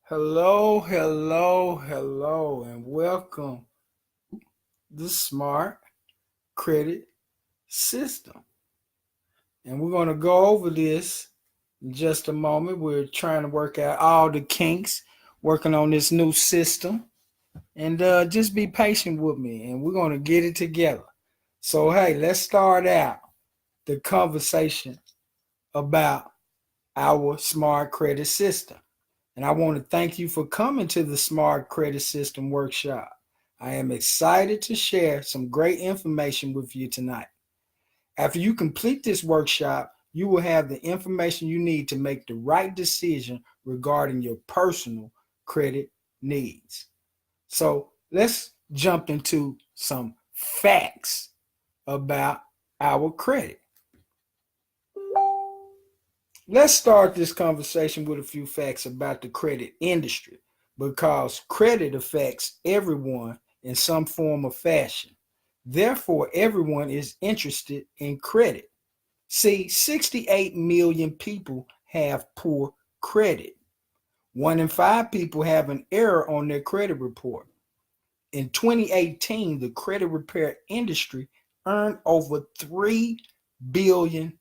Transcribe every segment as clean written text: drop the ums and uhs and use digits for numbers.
Hello, hello, hello, and welcome to the Smart Credit System. And we're going to go over this in just a moment. We're trying to work out all the kinks, working on this new system. And just be patient with me, and we're going to get it together. So, hey, let's start out the conversation about our Smart Credit System. And I want to thank you for coming to the Smart Credit System workshop. I am excited to share some great information with you tonight. After you complete this workshop, you will have the information you need to make the right decision regarding your personal credit needs. So let's jump into some facts about our credit. Let's start this conversation with a few facts about the credit industry because credit affects everyone in some form or fashion. Therefore, everyone is interested in credit. See, 68 million people have poor credit. One in five people have an error on their credit report. In 2018, the credit repair industry earned over $3 billion.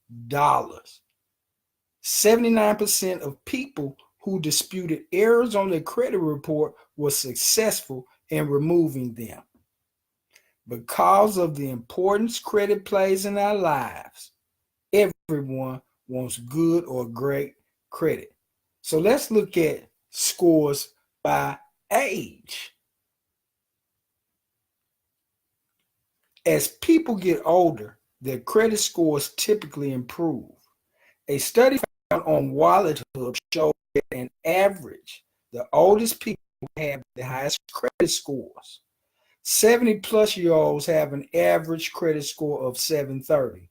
79% of people who disputed errors on their credit report were successful in removing them. Because of the importance credit plays in our lives, everyone wants good or great credit. So let's look at scores by age. As people get older, their credit scores typically improve. A study on Wallet Hub showed that on average, the oldest people have the highest credit scores. 70 plus year olds have an average credit score of 730.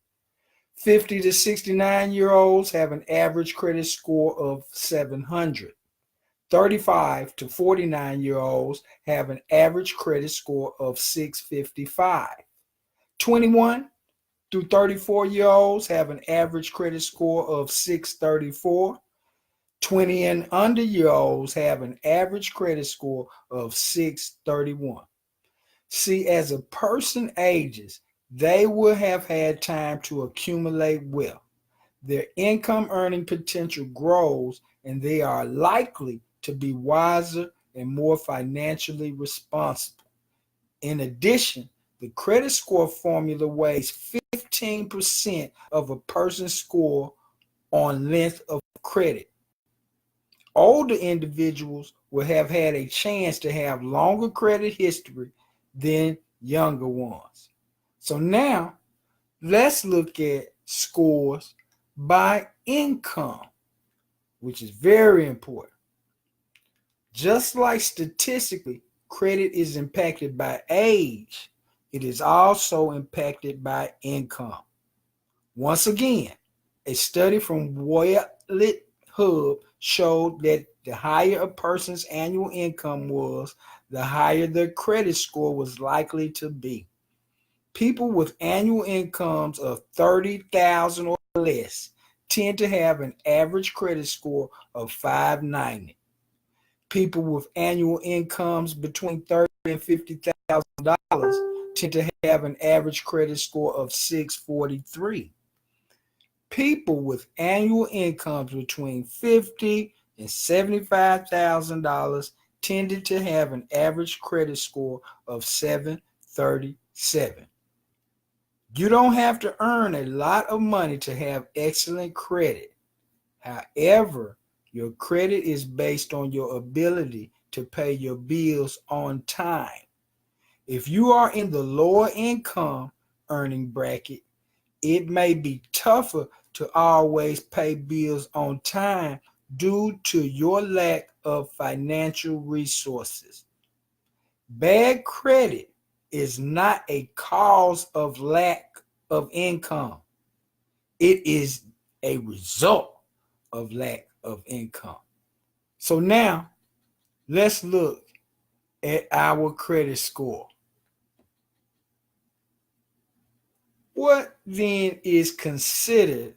50 to 69-year-olds have an average credit score of 700. 35 to 49-year-olds have an average credit score of 655. 21 through 34-year-olds have an average credit score of 634. 20 and under year olds have an average credit score of 631. See, as a person ages, they will have had time to accumulate wealth. Their income earning potential grows, and they are likely to be wiser and more financially responsible. In addition, the credit score formula weighs 15% of a person's score on length of credit. Older individuals will have had a chance to have longer credit history than younger ones. So now let's look at scores by income, which is very important. Just like statistically, credit is impacted by age, it is also impacted by income. Once again, a study from Wallet Hub showed that the higher a person's annual income was, the higher their credit score was likely to be. People with annual incomes of 30,000 or less tend to have an average credit score of 590. People with annual incomes between $30,000 and $50,000 tend to have an average credit score of 643. People with annual incomes between $50,000 and $75,000 tended to have an average credit score of 737. You don't have to earn a lot of money to have excellent credit. However, your credit is based on your ability to pay your bills on time. If you are in the lower income earning bracket, it may be tougher to always pay bills on time due to your lack of financial resources. Bad credit is not a cause of lack of income. It is a result of lack of income. So now let's look at our credit score. What then is considered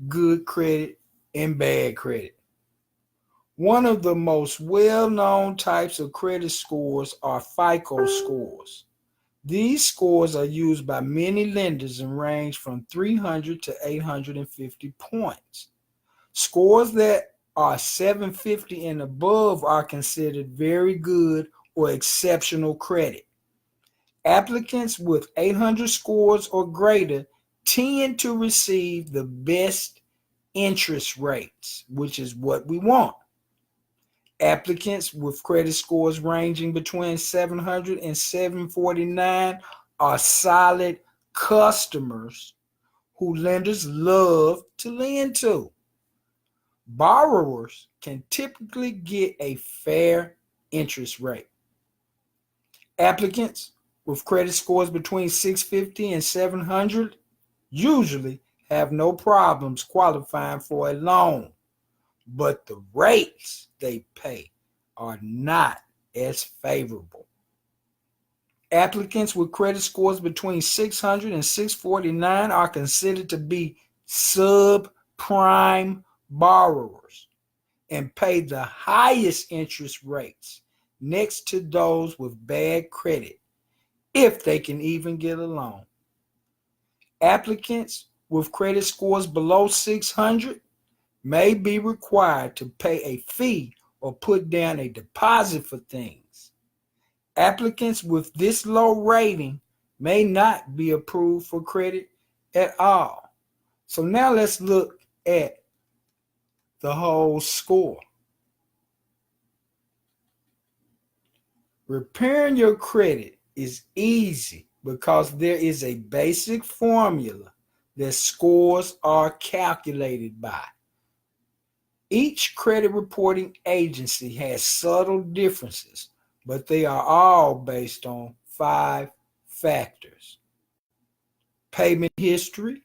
good credit and bad credit? One of the most well-known types of credit scores are FICO scores. These scores are used by many lenders and range from 300 to 850 points. Scores that are 750 and above are considered very good or exceptional credit. Applicants with 800 scores or greater tend to receive the best interest rates, which is what we want. Applicants with credit scores ranging between 700 and 749 are solid customers who lenders love to lend to. Borrowers can typically get a fair interest rate. Applicants with credit scores between 650 and 700 usually have no problems qualifying for a loan, but the rates they pay are not as favorable. Applicants with credit scores between 600 and 649 are considered to be subprime borrowers and pay the highest interest rates next to those with bad credit, if they can even get a loan. Applicants with credit scores below 600 may be required to pay a fee or put down a deposit for things. Applicants with this low rating may not be approved for credit at all. So now let's look at the whole score. Repairing your credit is easy because there is a basic formula that scores are calculated by. Each credit reporting agency has subtle differences, but they are all based on 5 factors. Payment history,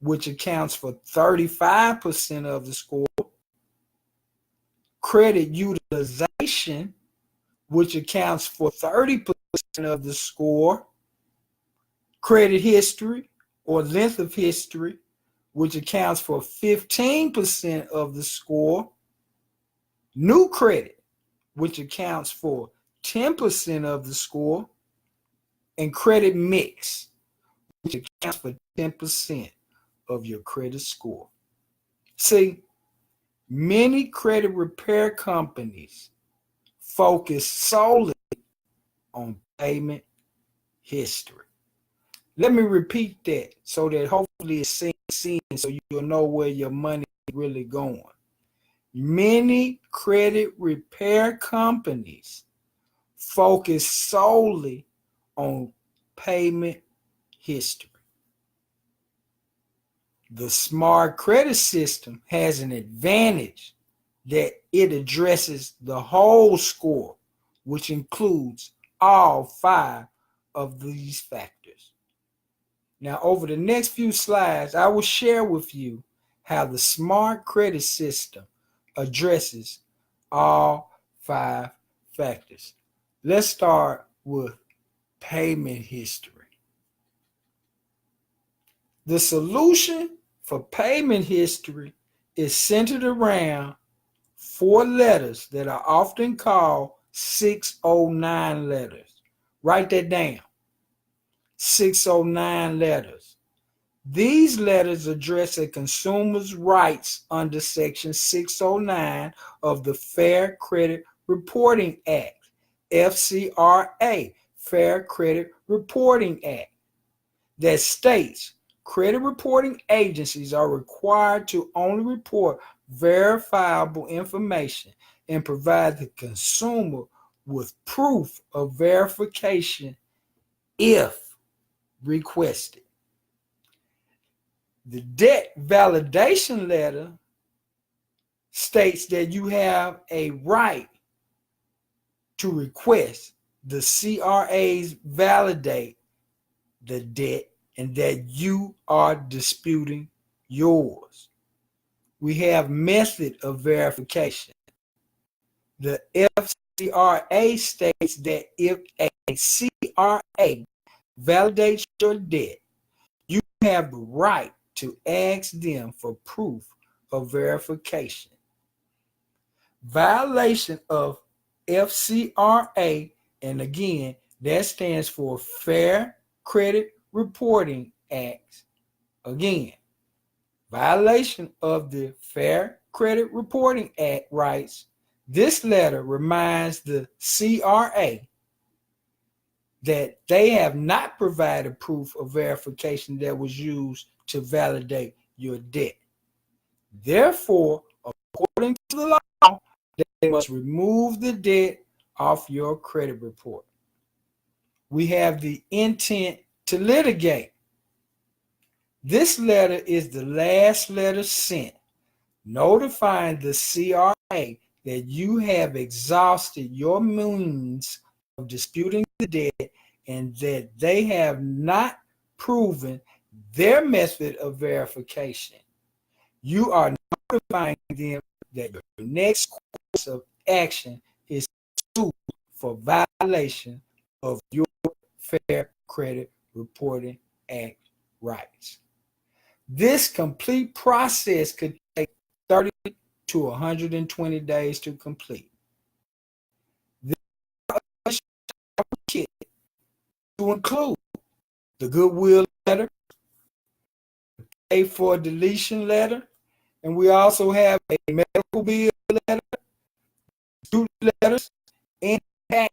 which accounts for 35% of the score. Credit utilization, which accounts for 30% of the score. Credit history or length of history, which accounts for 15% of the score. New credit, which accounts for 10% of the score. And credit mix, which accounts for 10% of your credit score. See, many credit repair companies focus solely on payment history. Let me repeat that so that hopefully it's seen so you'll know where your money is really going. Many credit repair companies focus solely on payment history. The smart credit system has an advantage that it addresses the whole score, which includes all 5 of these factors. Now, over the next few slides, I will share with you how the smart credit system addresses all 5 factors. Let's start with payment history. The solution for payment history is centered around 4 letters that are often called 609 letters. Write that down. 609 letters. These letters address a consumer's rights under Section 609 of the Fair Credit Reporting Act, FCRA, Fair Credit Reporting Act, that states credit reporting agencies are required to only report verifiable information and provide the consumer with proof of verification if requested. The debt validation letter states that you have a right to request the CRAs validate the debt and that you are disputing yours. We have method of verification. The FCRA states that if a CRA validates your debt, you have the right to ask them for proof of verification. Violation of FCRA, and again, that stands for Fair Credit Reporting Act. Again, violation of the Fair Credit Reporting Act writes, this letter reminds the CRA that they have not provided proof of verification that was used to validate your debt. Therefore, according to the law, they must remove the debt off your credit report. We have the intent to litigate. This letter is the last letter sent, notifying the CRA that you have exhausted your means of disputing the debt and that they have not proven their method of verification. You are notifying them that your next course of action is sued for violation of your Fair Credit Reporting Act rights. This complete process could take 30 to 120 days to complete. This kit to include the goodwill letter, pay for deletion letter, and we also have a medical bill letter, student letters, and tax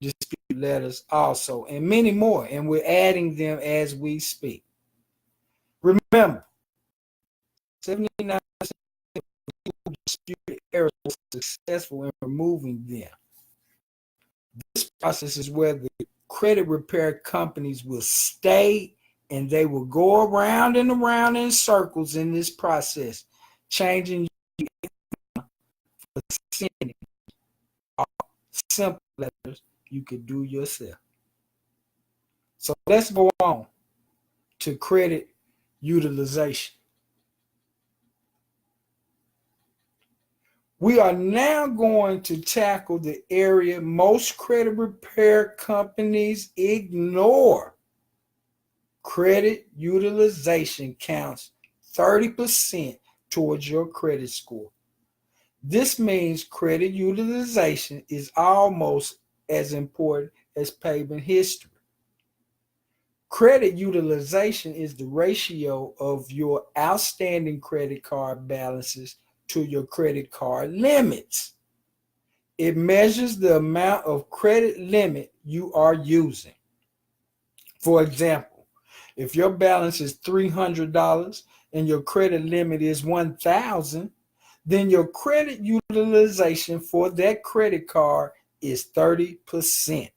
dispute letters also, and many more, and we're adding them as we speak. Remember, 79% of people disputed errors were successful in removing them. This process is where the credit repair companies will stay, and they will go around and around in circles in this process, changing for sending simple letters you could do yourself. So let's go on to credit utilization. We are now going to tackle the area most credit repair companies ignore. Credit utilization counts 30% towards your credit score. This means credit utilization is almost as important as payment history. Credit utilization is the ratio of your outstanding credit card balances to your credit card limits. It measures the amount of credit limit you are using. For example, if your balance is $300 and your credit limit is $1,000, then your credit utilization for that credit card is 30%.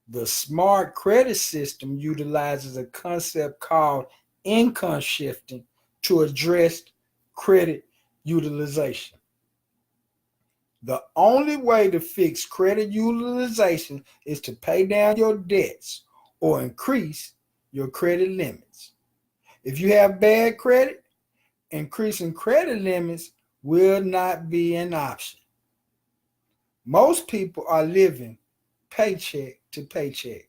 The smart credit system utilizes a concept called income shifting to address credit utilization. The only way to fix credit utilization is to pay down your debts or increase your credit limits. If you have bad credit, increasing credit limits will not be an option. Most people are living paycheck to paycheck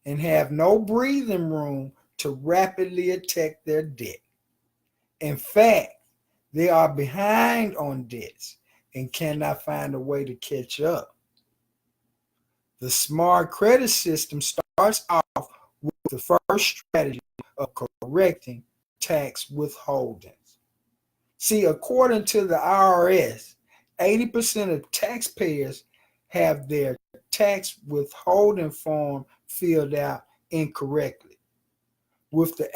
and have no breathing room to rapidly attack their debt. In fact, they are behind on debts and cannot find a way to catch up. The smart credit system starts off with the first strategy of correcting tax withholdings. See, according to the IRS, 80% of taxpayers have their tax withholding form filled out incorrectly. With the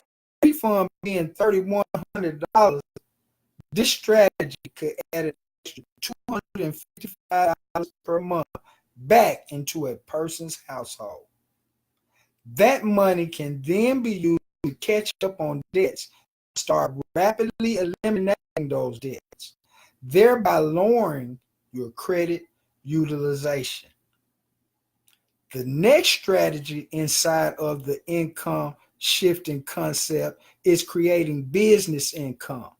refund being $3,100, this strategy could add an extra $255 per month back into a person's household. That money can then be used to catch up on debts, start rapidly eliminating those debts, thereby lowering your credit utilization. The next strategy inside of the income shifting concept is creating business income.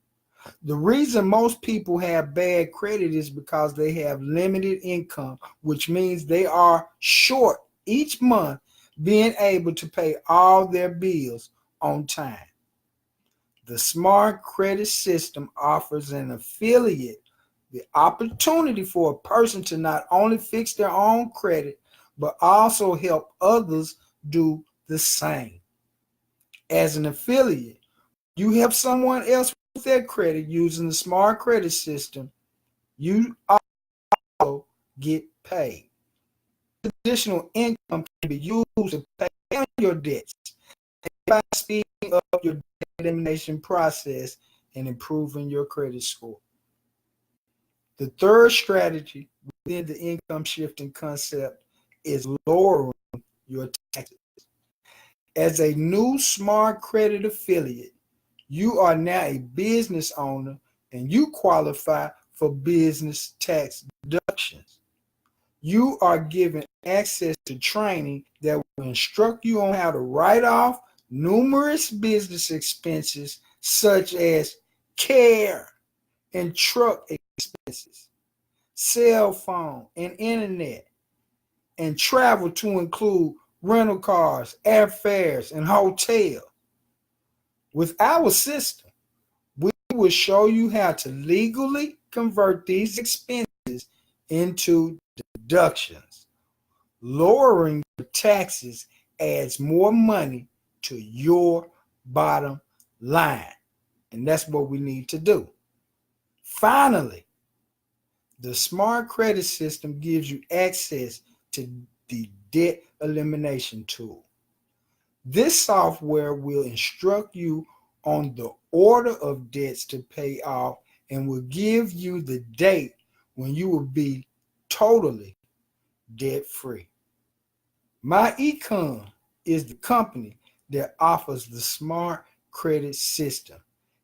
The reason most people have bad credit is because they have limited income, which means they are short each month being able to pay all their bills on time. The Smart Credit System offers an affiliate the opportunity for a person to not only fix their own credit, but also help others do the same. As an affiliate, you help someone else with their credit using the Smart Credit System, you also get paid. Additional income can be used to pay down your debts by speeding up your debt elimination process and improving your credit score. The third strategy within the income shifting concept is lowering your taxes. As a new Smart Credit affiliate, you are now a business owner and you qualify for business tax deductions. You are given access to training that will instruct you on how to write off numerous business expenses such as care and truck expenses, cell phone and internet, and travel to include rental cars, airfares, and hotel. With our system, we will show you how to legally convert these expenses into deductions. Lowering your taxes adds more money to your bottom line, and that's what we need to do. Finally, the Smart Credit System gives you access to the debt elimination tool. This software will instruct you on the order of debts to pay off and will give you the date when you will be totally debt-free. MyEcon is the company that offers the Smart Credit System,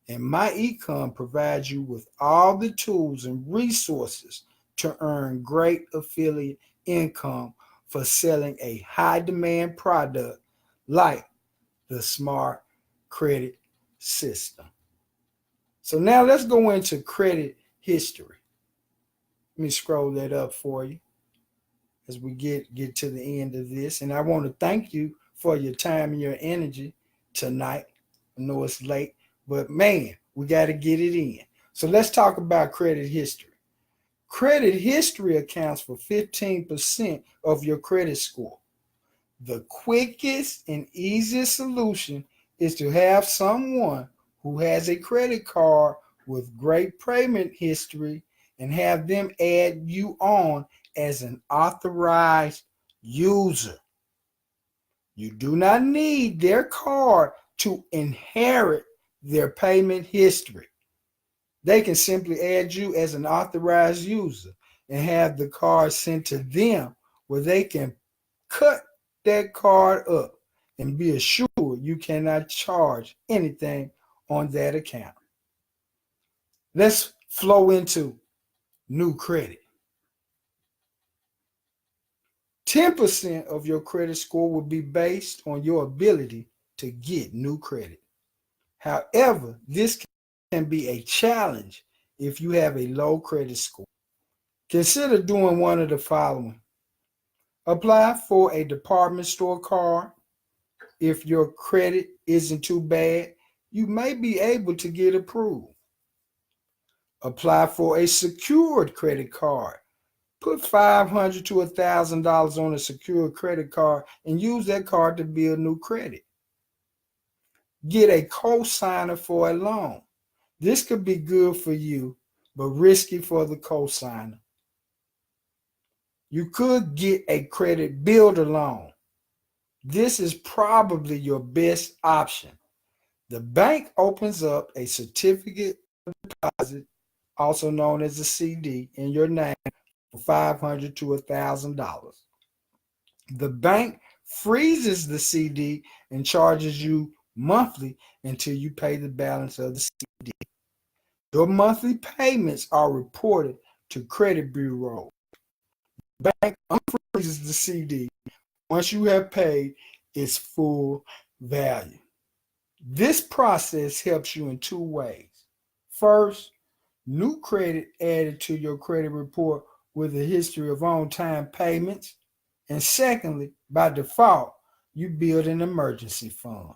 and MyEcon provides you with all the tools and resources to earn great affiliate income for selling a high-demand product like the Smart Credit System. So now let's go into credit history. Let me scroll that up for you as we get to the end of this. And I want to thank you for your time and your energy tonight. I know it's late, but man, we got to get it in. So let's talk about credit history. Credit history accounts for 15% of your credit score. The quickest and easiest solution is to have someone who has a credit card with great payment history and have them add you on as an authorized user. You do not need their card to inherit their payment history. They can simply add you as an authorized user and have the card sent to them where they can cut that card up and be assured you cannot charge anything on that account. Let's flow into new credit. 10% of your credit score will be based on your ability to get new credit. However, this can be a challenge if you have a low credit score. Consider doing one of the following. Apply for a department store card. If your credit isn't too bad, you may be able to get approved. Apply for a secured credit card. Put $500 to $1,000 on a secured credit card and use that card to build new credit. Get a co-signer for a loan. This could be good for you, but risky for the co-signer. You could get a credit builder loan. This is probably your best option. The bank opens up a certificate of deposit, also known as a CD, in your name for $500 to $1,000. The bank freezes the CD and charges you monthly until you pay the balance of the CD. Your monthly payments are reported to credit bureau. The bank unfreezes the CD once you have paid its full value. This process helps you in two ways. First, new credit added to your credit report with a history of on-time payments. And secondly, by default, you build an emergency fund.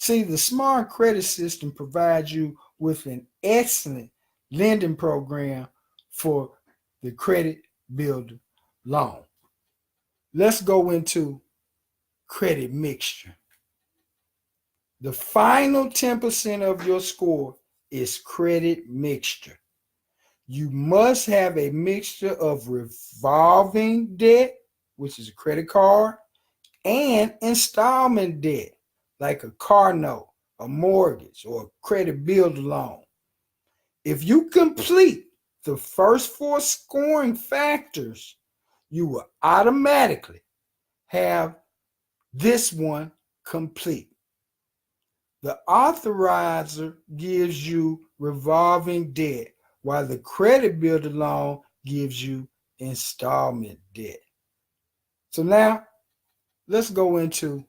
See, the smart credit system provides you with an excellent lending program for the credit builder loan. Let's go into credit mixture. The final 10% of your score is credit mixture. You must have a mixture of revolving debt, which is a credit card, and installment debt, like a car note, a mortgage, or a credit builder loan. If you complete the first 4 scoring factors, you will automatically have this one complete. The authorizer gives you revolving debt, while the credit builder loan gives you installment debt. So now let's go into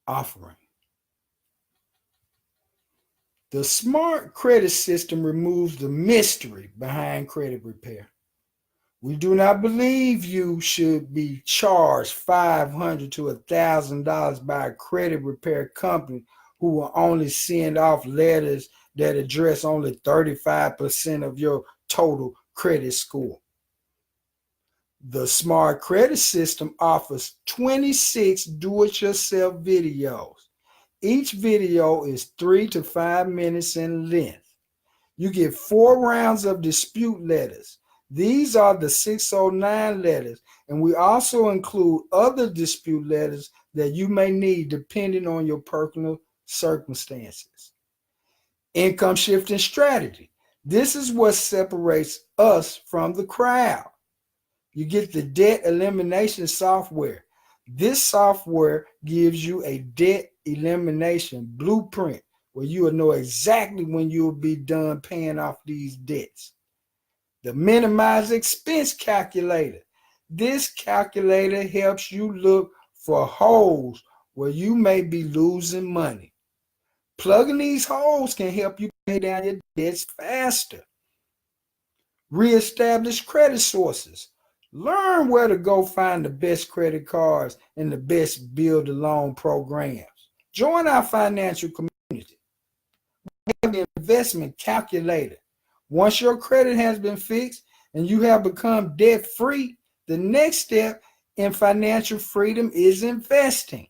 offering. The smart credit system removes the mystery behind credit repair. We do not believe you should be charged $500 to $1,000 by a credit repair company who will only send off letters that address only 35% of your total credit score. The smart credit system offers 26 do-it-yourself videos. Each video is 3 to 5 minutes in length. You get 4 rounds of dispute letters. These are the 609 letters, and we also include other dispute letters that you may need depending on your personal circumstances. Income shifting strategy. This is what separates us from the crowd. You get the debt elimination software. This software gives you a debt elimination blueprint where you will know exactly when you will be done paying off these debts. The minimize expense calculator. This calculator helps you look for holes where you may be losing money. Plugging these holes can help you pay down your debts faster. Reestablish credit sources. Learn where to go find the best credit cards and the best builder loan programs. Join our financial community. We have the investment calculator. Once your credit has been fixed and you have become debt-free, the next step in financial freedom is investing.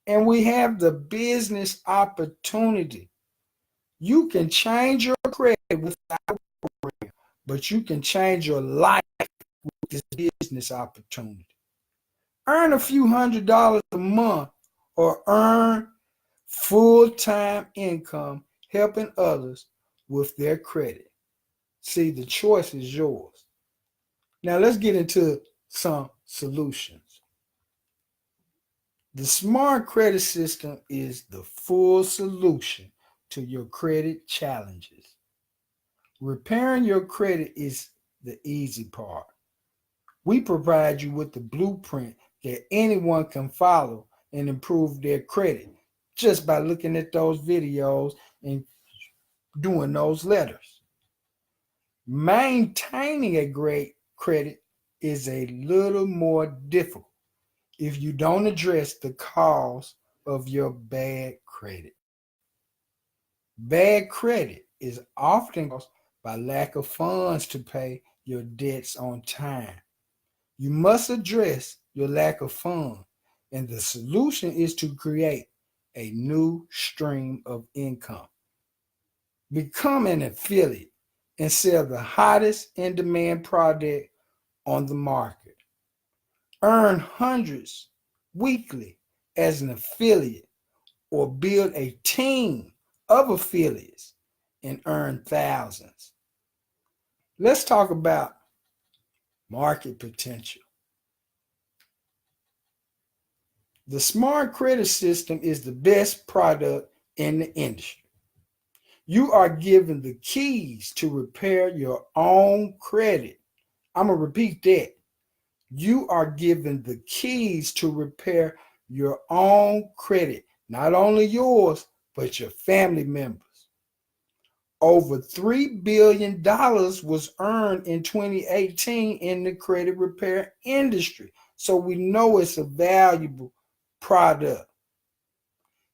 And we have the business opportunity. You can change your credit without a program, but you can change your life with this business opportunity. Earn a few $100s a month or earn full-time income helping others with their credit. See, the choice is yours. Now let's get into some solutions. The smart credit system is the full solution to your credit challenges. Repairing your credit is the easy part. We provide you with the blueprint that anyone can follow and improve their credit just by looking at those videos and doing those letters. Maintaining a great credit is a little more difficult if you don't address the cause of your bad credit. Bad credit is often caused by lack of funds to pay your debts on time. You must address your lack of funds, and the solution is to create a new stream of income. Become an affiliate and sell the hottest in-demand product on the market. Earn hundreds weekly as an affiliate or build a team of affiliates and earn thousands. Let's talk about market potential. The smart credit system is the best product in the industry. You are given the keys to repair your own credit. I'm going to repeat that. You are given the keys to repair your own credit, not only yours, but your family members. Over $3 billion was earned in 2018 in the credit repair industry. So we know it's a valuable product.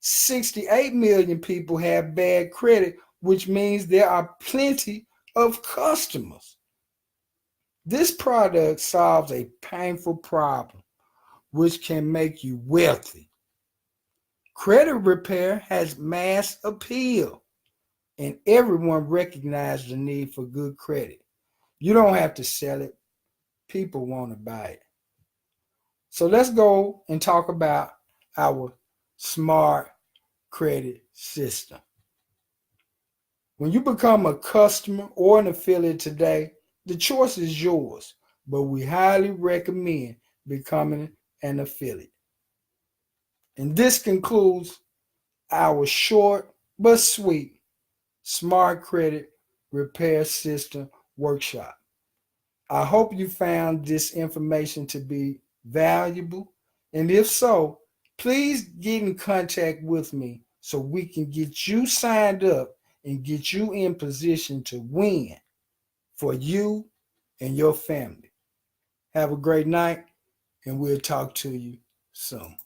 68 million people have bad credit, which means there are plenty of customers. This product solves a painful problem, which can make you wealthy. Credit repair has mass appeal, and everyone recognizes the need for good credit. You don't have to sell it. People want to buy it. So let's go and talk about our smart credit system. When you become a customer or an affiliate today, the choice is yours, but we highly recommend becoming an affiliate. And this concludes our short but sweet smart credit repair system workshop. I hope you found this information to be valuable. And if so, please get in contact with me so we can get you signed up and get you in position to win for you and your family. Have a great night, and we'll talk to you soon.